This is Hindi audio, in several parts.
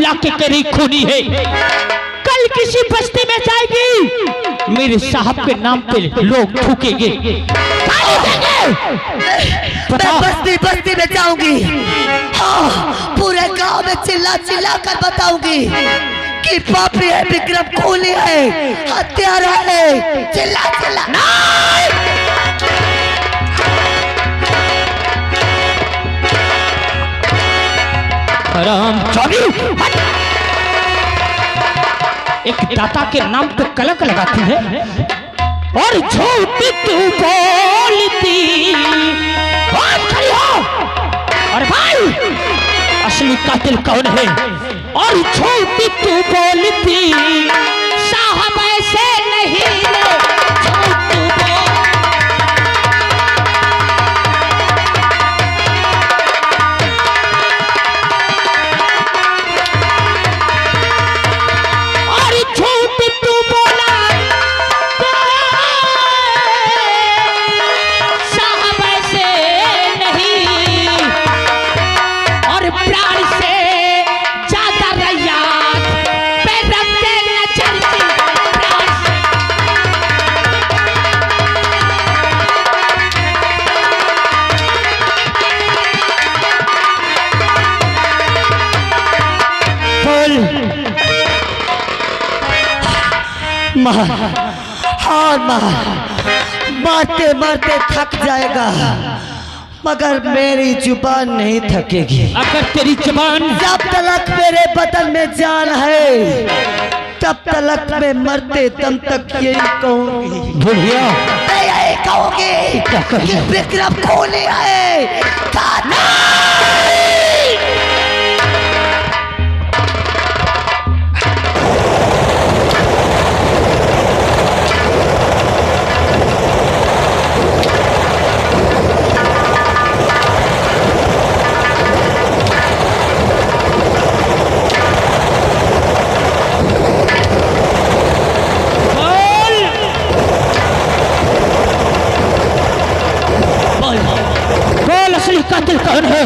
चिल्ला के करी खूनी है, कल किसी बस्ती में जाएगी, मेरे साहब के नाम पे लोग थूकेंगे। मैं बस्ती बस्ती में जाऊंगी, हाँ, पूरे गांव में चिल्ला चिल्ला कर बताऊंगी कि पापी है, विक्रम खूनी है, हत्यारा है, चिल्ला चिल्ला। राम एक दाता के नाम पे कलंक लगाती है और झूठी तू बोलती। और भाई असली कातिल कौन है? और झूठी तू बोलती, साहब ऐसे नहीं रे, झूठ बोल। हाँ मारते मारते थक जाएगा, मगर मेरी जुबान नहीं थकेगी। अगर तेरी जुबान, जब तलक मेरे बदन में जान है, तब तलक मैं मरते दम तक यही कहूँगी, बुढ़िया यही कहूँगी कि विक्रम खूनी है। कातिल कौन है?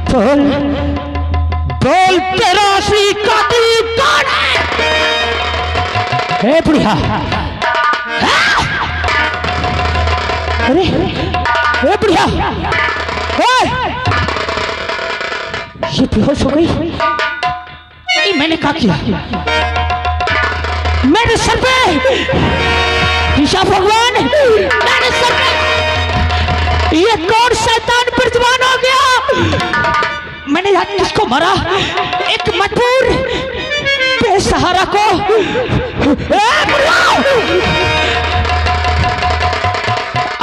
बोल बोल, तेरा असली कातिल कौन है? हे बुढ़िया, अरे हे बुढ़िया, ये बेहोश हो गई। मैंने क्या किया? मेरे सर पे ईशा भगवान, मेरे सर पे ये कौन शैतान विद्वान हो गया? मैंने किसको मारा? एक मजबूर बेसहारा को।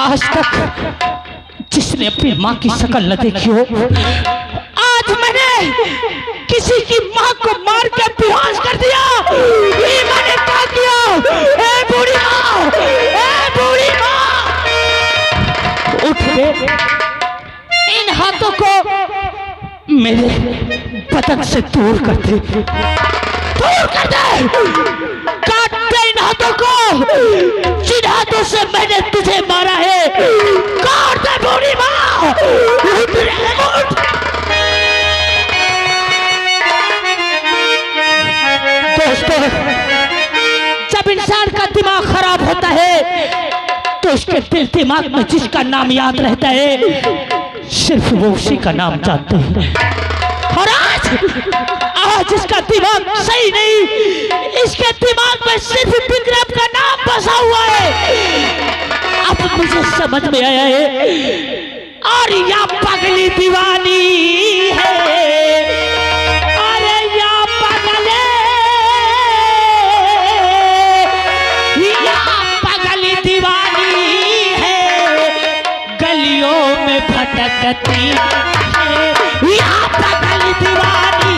आज तक जिसने अपनी माँ की शक्ल न देखी हो, आज मैंने किसी की माँ को मार के बेहोश कर दिया। ये मैंने क्या किया? ए बूढ़ी माँ, ए बूढ़ी माँ, उठ बे, इन हाथों को मेरे बदन से दूर कर दे, दूर कर दे, काट दे इन हाथों को, जिन हाथों से मैंने तुझे मारा है, काट दे बूढ़ी माँ। दोस्तों, जब इंसान का दिमाग खराब होता है तो उसके दिल दिमाग में जिसका नाम याद रहता है, सिर्फ वो उसी का नाम जानते हैं। और आज इसका दिमाग सही नहीं, इसके दिमाग में सिर्फ विक्रम का नाम बसा हुआ है। अब मुझे समझ में आया है, और या पगली दीवानी है, अरे या पगले, या पगली दीवानी है, गलियों में भटकती है, या पगली दीवानी।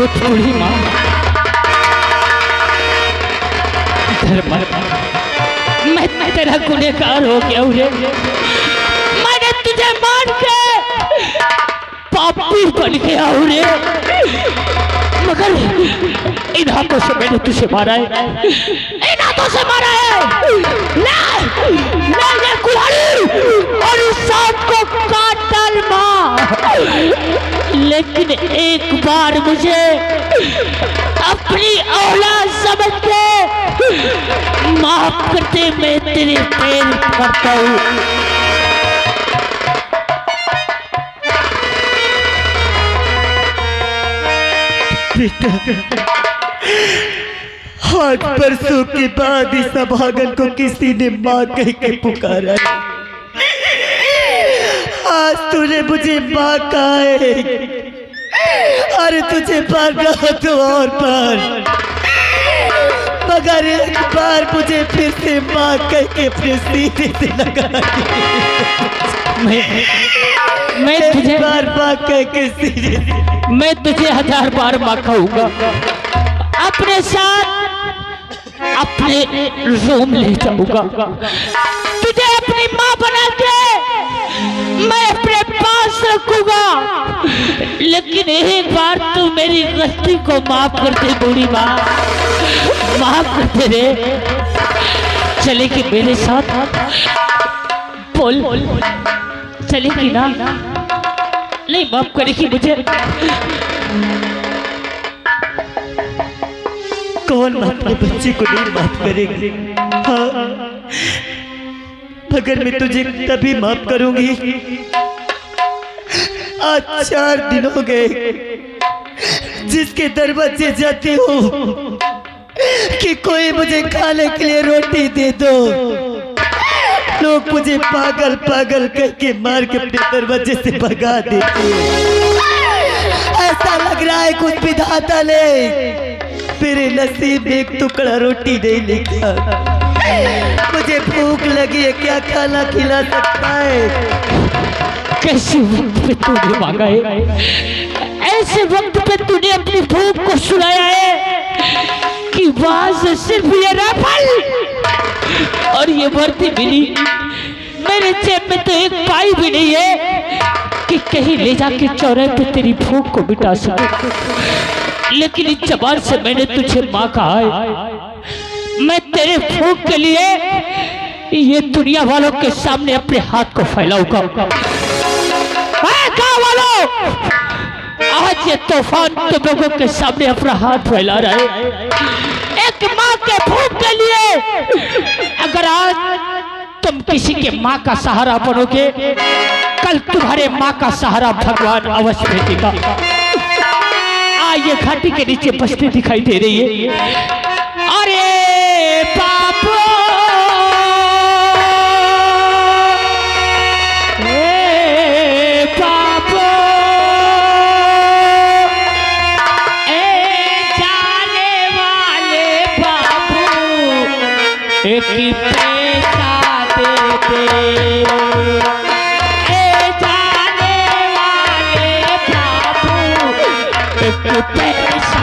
उठ बूढ़ी माँ, मैं तेरा गुनहगार हो गया हूँ रे। मैंने तुझे मान के पापी बन गया हूँ रे, मगर इन हाथों से मैंने तुझे मारा है, इन हाथों से मारा है। ले ये कुल्हाड़ी और इस सांप को काट डाल माँ, लेकिन एक बार मुझे अपनी औलाद समझ के माफ करते, मैं तेरे पैर पड़ता हूँ। बेटा, आज परसों के बाद इस अभागन को किसी ने माँ कह के पुकारा है। आज तूने मुझे माँ कहा है, अरे तुझे मारना हो तो और पर, मगर एक बार मुझे फिर से माँ कह के अपने सीने से लगा। मैं तुझे बार माँ कह के सीने से, मैं तुझे 1000 बार माँ कहूंगा, अपने साथ अपने रूम ले जाऊंगा, तुझे अपनी माँ बना के मैं अपने पास रखूंगा, लेकिन एक बार तू मेरी गलती को माफ कर दे बूढ़ी माँ, माफ कर दे रे। चलेगी मेरे साथ? बोल, चलेगी ना? नहीं माफ करेगी मुझे? कौन अपने बच्चे को नहीं माफ करेगी? हाँ, मगर मैं तुझे तभी माफ करूंगी। आज 4 दिन हो गए जिसके दरवाजे जाती हूँ कि कोई मुझे खाने के लिए रोटी दे दो, लोग मुझे पागल पागल करके मार के अपने दरवाजे से भगा देते हैं। ऐसा लग रहा है कुछ विधाता ने मेरे नसीब में एक टुकड़ा रोटी नहीं लिखा। मुझे भूख लगी है, क्या खाना खिला सकता है? कैसे वक्त पे तूने मांगा है, ऐसे वक्त पे तूने अपनी भूख को सुनाया है कि वहां से सिर्फ ये राइफल और ये वर्दी मिली। मेरे जेब में तो एक पाई भी नहीं है कि कहीं ले जाके चौराहे पे तेरी भूख को मिटा सकूं, लेकिन इस जबान से मैंने तुझे माँ कहा है। मैं तेरे भूख के लिए ये दुनिया वालों के सामने अपने हाथ को फैलाऊंगा। गाँव वालों, आज ये तूफान तुम लोगों के सामने अपना हाथ फैला रहा है एक माँ के भूख के लिए। अगर आज तुम किसी के माँ का सहारा बनोगे, कल तुम्हारे माँ का सहारा भगवान अवश्य भेजेगा। ये घाटी के नीचे बस्ती दिखाई दे रही है। अरे बापो, ए बापो, ए जाने वाले बाबू, एक पैसा दे दे। पैसा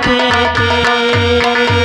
दे दे।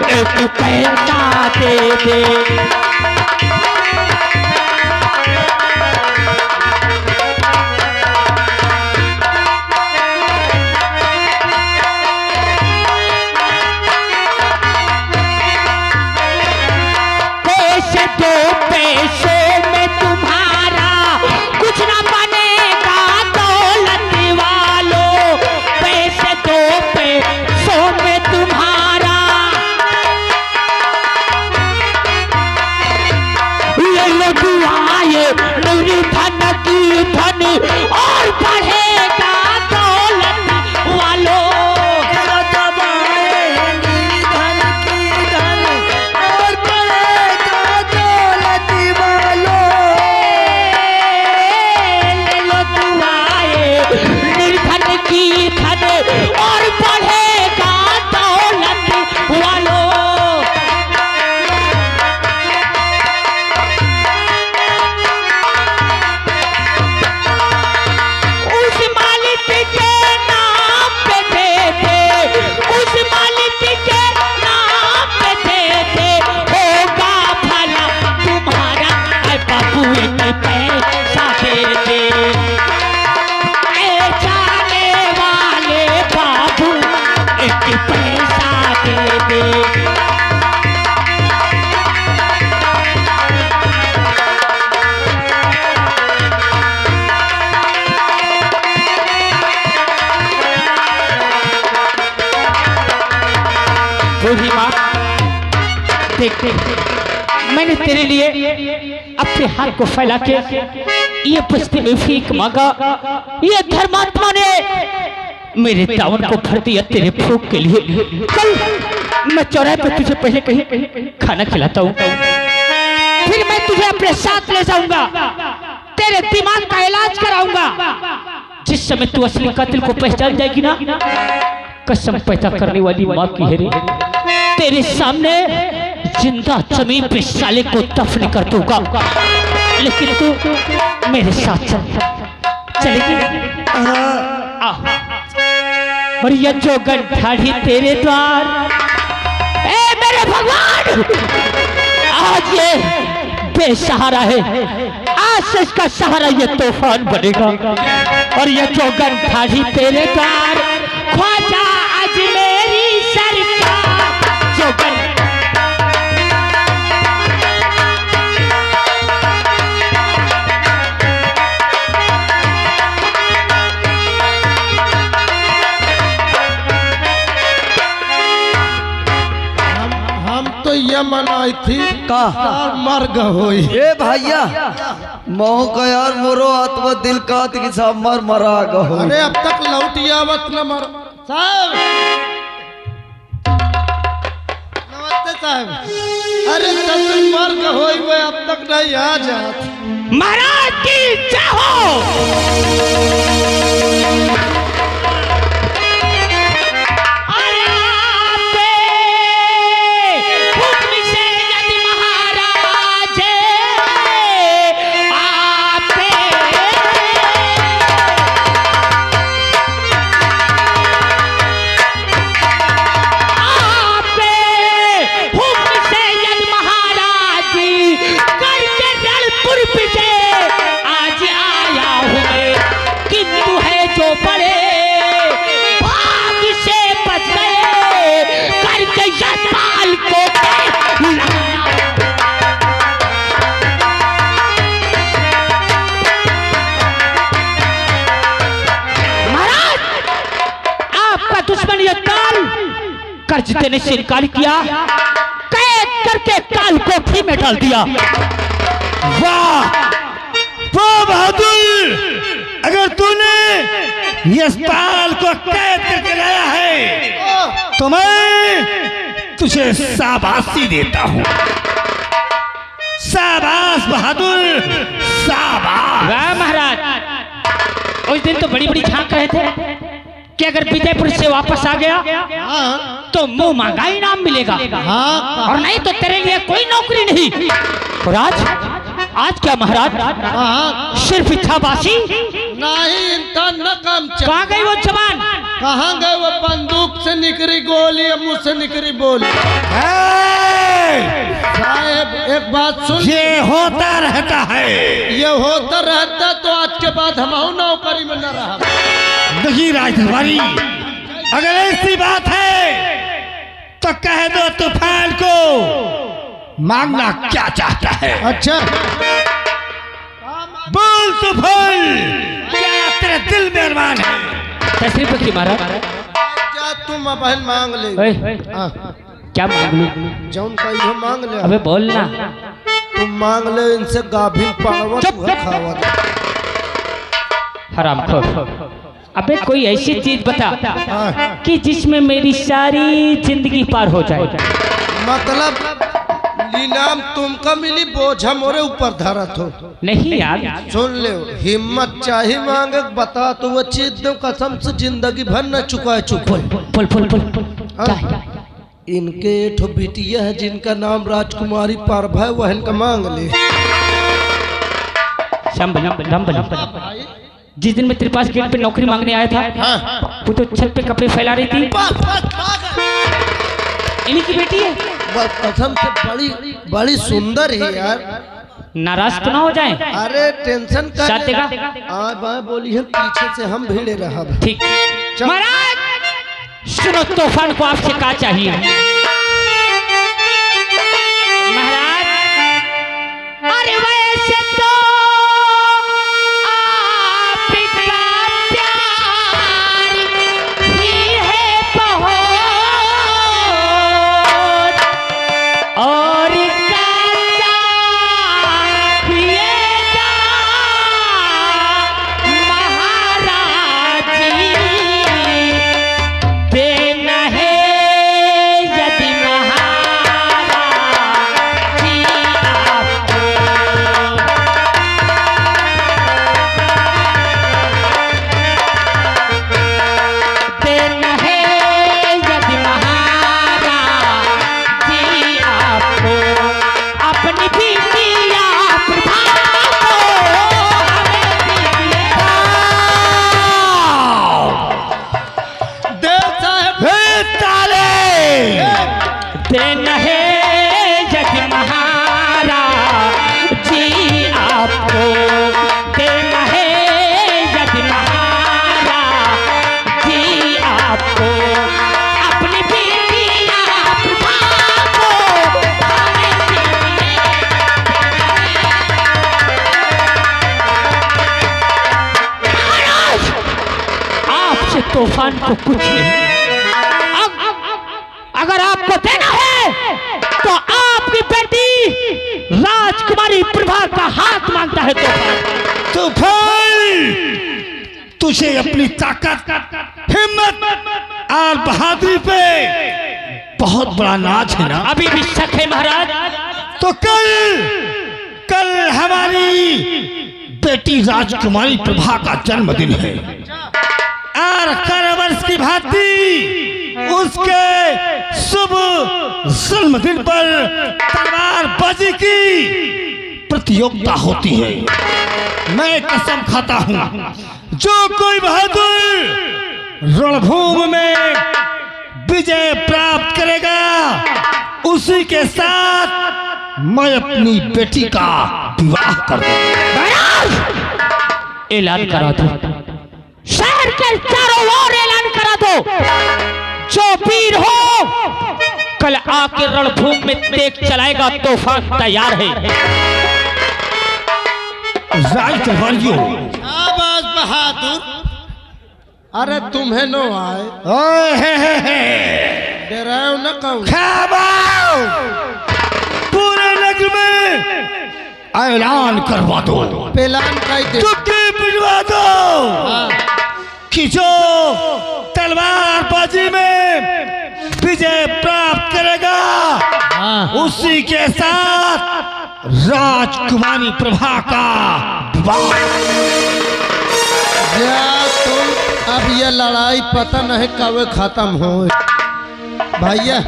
एक पैसा दे दे। पैसे दो, पैसों में तुम्हारा कुछ ना बनेगा दौलत वालों। पैसे दो, पैसों में तुम्हारा ले लो दुआएं मेरी धन की धन और बढ़ेगा दौलत वालों। और बढ़ेगा दौलत वालों। उस मालिक के नाम पे दे दे, उस मालिक के नाम पे दे दे, होगा भला तुम्हारा। ऐ बाबू एक पैसा दे दे, एक पैसा दे दे। बूढ़ी माँ देख देख, मैंने तेरे लिए अपने हाथ को फैला के ये बस्ती में भीख मांगा। ये धर्मात्मा ने मेरे दामन को भर दिया तेरे भूख के लिए। कल मैं चौराहे पे तुझे पहले कहीं खाना खिलाता हूँ, फिर मैं तुझे अपने साथ ले जाऊंगा, तेरे दिमाग का इलाज कराऊंगा। जिस समय तू असली कातिल को पहचान जाएगी ना, कसम पैदा करने वाली माँ की है रे, तेरे सामने जिंदा जमीन पे साले को दफन कर दूंगा। लेकिन तू मेरे साथ चलेगी? और ये जोगन ठाड़ी तेरे द्वार। ए मेरे भगवान, आज ये बेसहारा है, आज से इसका सहारा ये तूफान बनेगा। और ये जोगन ठाड़ी तेरे द्वार, ख्वाजा आज मेरी सरकार। जोगन तो ये मनाई थी का मर गई। ए भैया मोह का यार मोरो आत्मा दिल का कि सब मरा गहो। अरे अब तक लौटिया मत न मर साहब। नमस्ते साहब। अरे तब तक मर गई वो अब तक नहीं आ जात। महाराज की जय हो। कर्ज देने से इनकार किया, कैद करके काल कोठरी में डाल दिया। वाह वाह बहादुर, अगर तूने यशपाल को कैद करके लाया है तो मैं तुझे शाबाशी देता हूँ। शाबाश बहादुर, शाबाश। वाह महाराज, उस दिन तो बड़ी बड़ी झांक रहे थे कि अगर विजयपुर से वापस आ गया तो मुंह मांगा इनाम मिलेगा, और नहीं तो तेरे लिए कोई नौकरी नहीं। और आज क्या महाराज, सिर्फ इच्छाबाशी नहीं, इनका न काम कहाँ गई वो जवान कहाँ गए वो बंदूक से निकली गोली या मुंह से निकली बोली? साहब एक बात सुन, ये होता रहता है। ये होता रहता तो आज के बाद हम नौकरी में न रहा। नहीं राजकुमारी, अगर ऐसी बात है तो कह दो तूफान को मांगना क्या चाहता है। अच्छा बोल तूफान, क्या तेरे दिल में अरमान है? तशरीफ रखिए महाराज। क्या तुम मोबाइल मांग ले? ओए, क्या मांग लूं? जौन का ये मांग ले। अबे बोल ना। तुम मांग ले इनसे गाभिन पावत चुप। खावत। हरामखोर। अबे कोई ऐसी चीज बता हाँ। कि जिसमें मेरी सारी जिंदगी पार हो जाए। मतलब नीलाम तुमका मिली, बोझा मोरे ऊपर धरत हो। नहीं यार, सुन ले, हिम्मत चाहिए मांगे बता तो वो चीज दो, कसम से जिंदगी भर न चुका चुका। पुल पुल पुल क्या है? इनके ठो बिटिया है जिनका नाम राजकुमारी पारभा है, वह इनका मांग ले। जिस दिन मैं तेरे पास गेट पे नौकरी मांगने आया था, हाँ। वो तो छत पे कपड़े फैला रही थी। इन्हीं की बेटी है। वह कसम से बड़ी बड़ी सुंदर है यार। नाराज तो ना हो जाए। अरे टेंशन कर साथ देगा? हाँ बाय बोली है, पीछे से हम भिड़े रहा। ठीक। महाराज सुनो, तूफान को आपसे क्या चाहिए? महाराज अरे वैसे तो आपका प्यार ही है बहुत, और काचा पिएगा महाराज जी, देना है यदि महाराज जी आपको। देना है यदि महाराज जी आपको, अपनी बिटिया प्रभा को हमें दे साहब। हे ताले, देना है यदि महाराज जी आपको, देना है यदि महाराज जी आपको, अपनी बेटिया प्रभा को हमें दीजिए। महाराज आपसे तूफान को कुछ नहीं, अगर आपको देना है तो आपकी बेटी राजकुमारी प्रभा का हाथ मांगता है। तूफान, तुझे अपनी ताकत, हिम्मत और बहादुरी पे बहुत बड़ा नाज है ना? अभी भी शक है महाराज। तो कल हमारी बेटी राजकुमारी प्रभा का जन्मदिन है और हर वर्ष की भांति उसके शुभ जन्मदिन पर तलवारबाजी की प्रतियोगिता होती है। मैं कसम खाता हूँ, जो कोई बहादुर रणभूमि में विजय प्राप्त करेगा उसी के साथ मैं अपनी बेटी का विवाह कर दूंगा। ऐलान करा दो, शहर के चारों ओर ऐलान करा दो, जो वीर हो कल आके रणभूमि में देख चलाएगा, तूफान तैयार है। राजकुमारियों, आवाज बहादुर। अरे तुम्हें नो आए ओए हे। डराओ न कहूँ। खाओ, पूरे नगर में ऐलान करवा दो, पेलान कह दे। चुप्पी पिलवा दो कि जो तलवारबाजी में विजय प्राप्त करेगा उसी के साथ राजकुमारी प्रभा का विवाह। तुम अब ये लड़ाई पता नहीं कब खत्म हो। भैया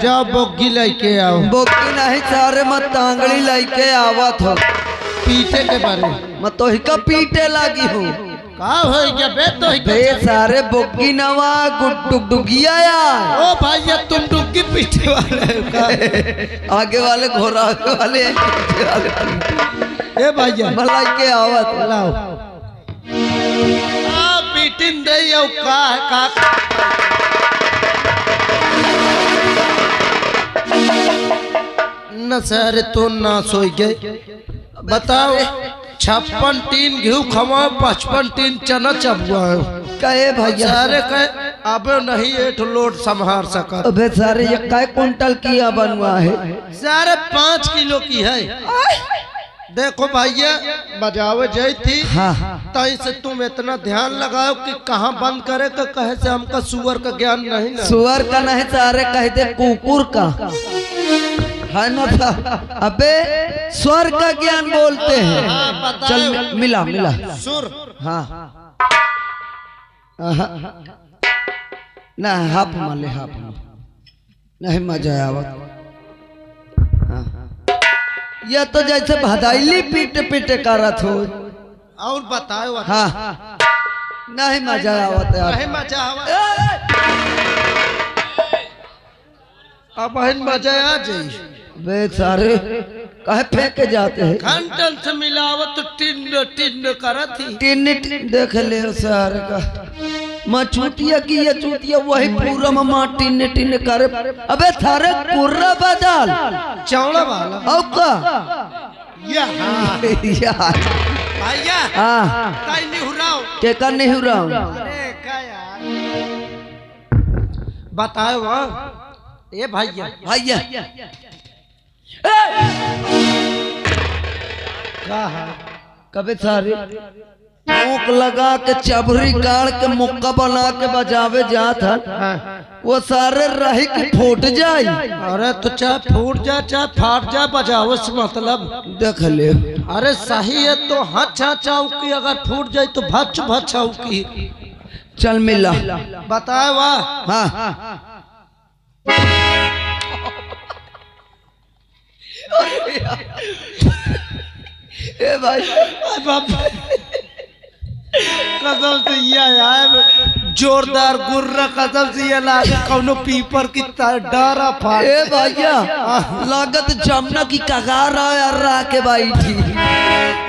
जब बोगी लेके आओ। बोकी नहीं सारे मत तांगड़ी लेके आवत हो। पीछे के बारे मत तो हिका पीटे लागी हो। का हो गया बे तो बे सारे बुग्गी नवा डुगिया यार। ओ भैया तुम डुग्गी पीछे वाले हो का? आगे वाले घोड़ा आगे वाले पीछे वाले। ए भैया मलाई के आवत लाओ आ पीटिन दे यो का है का न सर तो ना सोई गए। बताओ 56 टीन घी खवा 55 टीन चना चबुआ कहे भैया सारे कहे अब नहीं एक लोड संभार सका। अबे सारे ये काय कुंटल किया बनवा है? सारे 5 किलो की है। देखो भैया बजावे जई थी हाँ तई से तुम इतना ध्यान लगाओ कि कहाँ बंद करे का कहे से हमका सुअर का ज्ञान नहीं ना। सुअर का नहीं सारे कहते कुकुर का है ना था। अबे स्वर का ज्ञान बोलते हैं। हाँ, चल मिला मिला सुर हाँ ना हाफ माले हाफ नहीं मजा आवत। हाँ यह तो जैसे भदाइली पीट पीट करत हो। और बताओ हाँ नहीं मजा आवत यार। नहीं मजा आवा अब मजा आ जाई। वे सारे कहे फेंक के जाते हैं। घंटन से मिलावत टिन टिन करत थी। टिन देख ले सारे का माँ चूतिया की ये चूतिया वही पूरा माँ टिन टिन करे। अबे थारे कुर्रा बदल चौड़ा वाला औ का यार भैया हाँ ताई नहीं हुराओ के कर नहीं हो रहा हूँ। अरे का यार बताओ वाह ए भैया भैया का है कभी सारे मुक लगा के चबरी गाड़ के मुक्का बना के बजावे जात है वो सारे रही के फूट जाए। अरे तो चाहे फूट जा चाहे फाट जा बजाओ से मतलब देख ले अरे सही है तो हच्छा चौकी अगर फूट जाए तो भच भच चौकी। चल मिला बताए वाह हाँ ए भाई कसम से ये यार जोरदार गुर्रा कसम से ये लागे कौनो पीपर की डारा फाड़। ए भैया लागत जमुना की कगार रा के बैठी।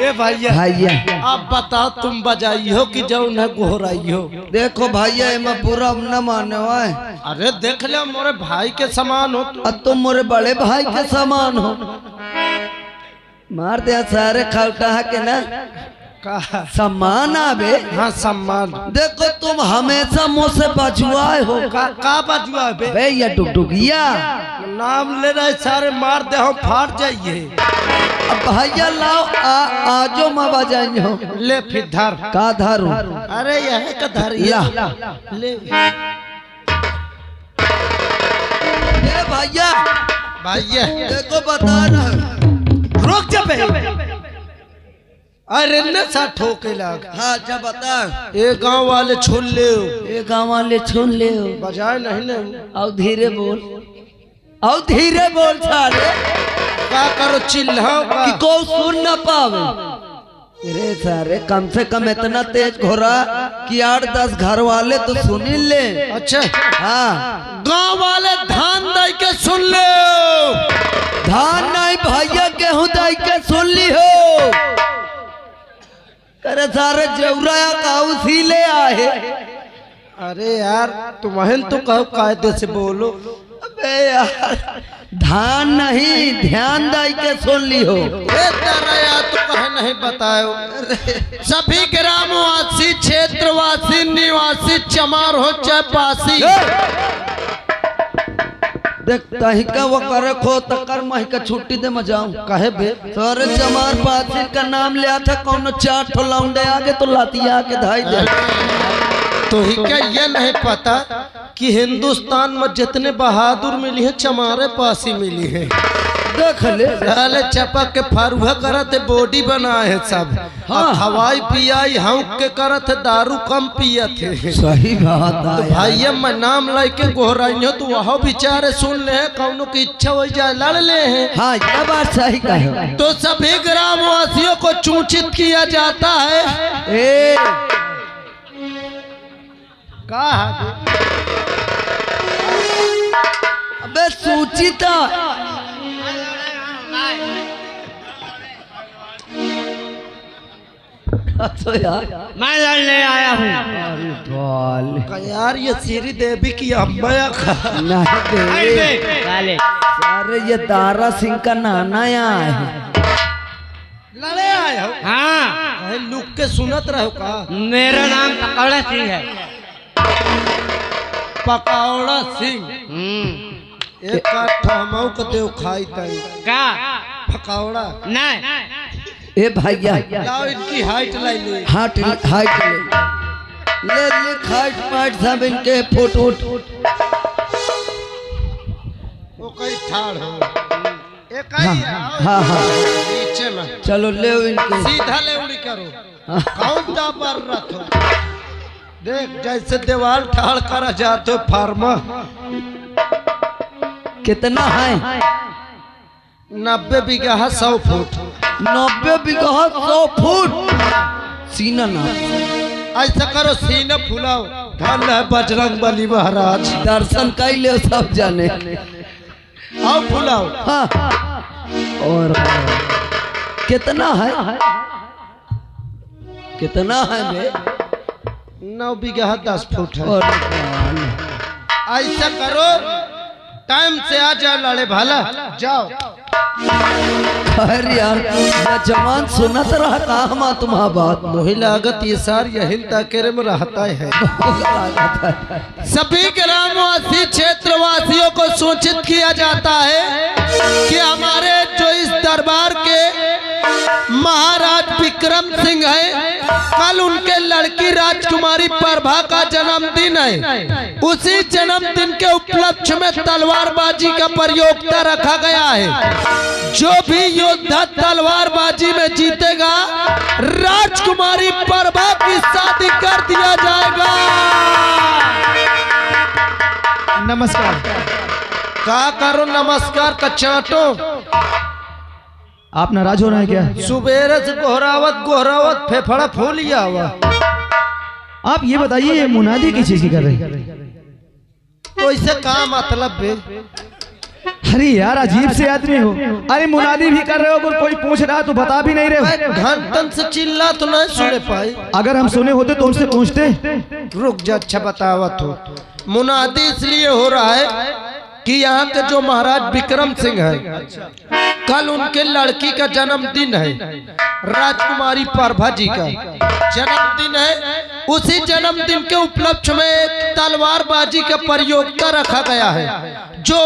ए भैया भैया अब बताओ तुम बजाई हो कि जो न गोहराई हो। देखो भैया मैं पूरा न माने हुआ है। अरे देख ले मोरे भाई के समान हो तुम। अब तुम मोरे बड़े भाई के समान हो। मार दिया सारे खलटा के ना कहा सम्मान आवे। हाँ सम्मान। देखो तुम हमेशा मुँह से बजुआए हो। का बजुआ बे बे ये डुगडुगिया नाम ले रहे सारे मार दे हम फाट जाइए। अब भैया लाओ आजो मैं बजाई हो। ले फिर धर का धारू अरे यह का धर ला ले ए भैया भैया देखो बता रहा रुक जा बे। अरे न सा ठोके लग। हाँ अच्छा बता ये गांव वाले छोड़ ले ये गाँव वाले छुन ले हो। बजाए नहीं ले और धीरे बोल और धीरे बोल सारे क्या करो चिल्लाओ का। कि को सुन न पावे। अरे सारे कम से कम इतना तेज घोरा कि 8-10 घर वाले तो सुन ही ले। अच्छा हाँ गांव वाले धान दे के सुन ले। धान नहीं भैया गेहूं दाई के सुन ली हो। करे सारे जौरा का उसी ले आए। अरे यार तुम्हें तो कहो कायदे से बोलो। अबे यार धान नहीं ध्यान दाई के सुन ली हो। ए तेरा यार तो कहे नहीं बताओ। सभी ग्रामवासी क्षेत्रवासी निवासी चमार हो चाहे पासी। देख तही का वो करे खो तकर मही का छुट्टी दे मजाऊं। कहे बे तोरे चमार पासी का नाम लिया था कौन 4 ठो लौंडे आगे तो लातिया के धाई दे। तो ही क्या ये नहीं पता कि हिंदुस्तान में जितने बहादुर मिली है चमारे पासी मिली है। देख ले लाले चपक के फरुहा करत बॉडी बनाए है सब। हाँ हवाई पियाई हम के करत दारू कम पिया थे। सही बात है भैया मैं नाम लेके गोहराई हो तो वह बेचारे सुन ले कौनो की इच्छा हो जाए लड़ ले हैं। हाँ ये बात सही कहे। तो सभी ग्रामवासियों को सूचित किया जाता है। ए का है? अबे सूचिता तो यार मैं लड़ने आया हूँ। अरे बाल का यार ये श्री देवी की अम्बया का नहीं दे अरे ये दारा सिंह का नाना यहाँ है। लड़े आए हो? हाँ, कहे लुक के सुनत रहो का? मेरा नाम पकौड़ा सिंह है। पकौड़ा सिंह एक काठा मऊ के देव खाई तई का पकौड़ा। नहीं, ए भैया लाओ इनकी हाइट लाई ले। हाइट हाइट ले ले हाइट पाइट सब इनके फोटो वो कहीं ठाड़ हो एक हाँ हाँ हाँ नीचे में चलो ले इनके सीधा ले उड़ी करो। कौन दा पर रथ हो? देख जैसे दीवार ठाड़ कर जाते फार्मा। कितना है? 90 बीघा 100 फुट। 90 बीघा 100 फुट सीना ना ऐसा करो सीना फुलाओ। धन है बजरंग बली महाराज। दर्शन कर ले सब जाने। आओ फुलाओ। हाँ और कितना है? कितना है बे? 9 बीघा 10 फुट है। और ऐसा करो टाइम से आ जाओ लड़े भाला जाओ। अरे यार जवान सुनत रहता हम तुम्हारा बात मोही लागत ये सार यही ताकेरे में रहता है। सभी ग्रामवासी क्षेत्रवासियों को सूचित किया जाता है कि हमारे जो इस दरबार के महाराज विक्रम सिंह हैं, कल उनके लड़की राजकुमारी प्रभा का जन्मदिन है। उसी जन्मदिन के उपलक्ष्य में तलवारबाजी का प्रतियोगिता रखा गया है। जो भी योद्धा तलवारबाजी में जीतेगा राजकुमारी प्रभा की शादी कर दिया जाएगा। नमस्कार। का करो नमस्कार का चाटो। आप नाराज हो रहे हैं क्या? सुबेरे से गोहरावत फेफड़ा फूलिया हुआ। आप ये बताइए ये मुनादी किस चीज की कर रहे हैं? तो इससे का मतलब बे? अरे यार अजीब से आदमी हो। अरे मुनादी भी कर रहे हो, अगर कोई पूछ रहा है तो बता भी नहीं रहे हो। घंटन से चिल्ला तो नहीं सुने पाई। अगर हम सुने होते तो उनसे पूछते। रुक जा अच्छा बतावत हो। मुनादी इसलिए हो रहा है कि यहाँ के जो महाराज विक्रम सिंह है, कल उनके लड़की का जन्मदिन है। राजकुमारी प्रभा जी का जन्मदिन है। उसी जन्मदिन के उपलक्ष्य में तलवारबाजी का प्रतियोगिता रखा गया है।